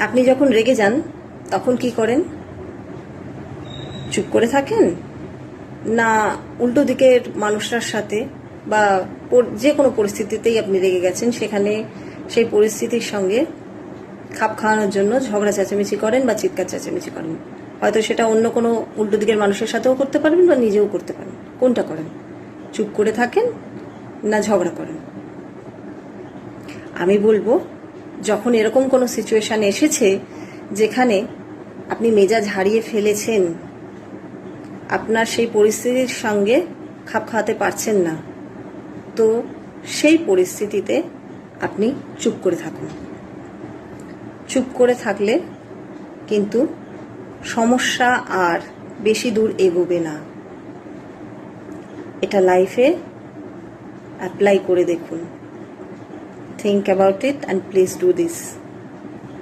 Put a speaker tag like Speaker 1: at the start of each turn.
Speaker 1: আপনি যখন রেগে যান তখন কি করেন? চুপ করে থাকেন, না উল্টো দিকের মানুষটার সাথে বা যে কোনো পরিস্থিতিতেই আপনি রেগে গেছেন সেখানে সেই পরিস্থিতির সঙ্গে খাপ খাওয়ানোর জন্য ঝগড়া চেঁচামেচি করেন বা চিৎকার চেঁচামেচি করেন? হয়তো সেটা অন্য কোনো উল্টো দিকের মানুষের সাথেও করতে পারবেন বা নিজেও করতে পারেন। কোনটা করেন? চুপ করে থাকেন না ঝগড়া করেন? আমি বলবো, যখন এরকম কোনো সিচুয়েশান এসেছে যেখানে আপনি মেজাজ হারিয়ে ফেলেছেন, আপনার সেই পরিস্থিতির সঙ্গে খাপ খাওয়াতে পারছেন না, তো সেই পরিস্থিতিতে আপনি চুপ করে থাকুন। চুপ করে থাকলে কিন্তু সমস্যা আর বেশি দূর এগোবে না। এটা লাইফে অ্যাপ্লাই করে দেখুন। Think about it and please do this.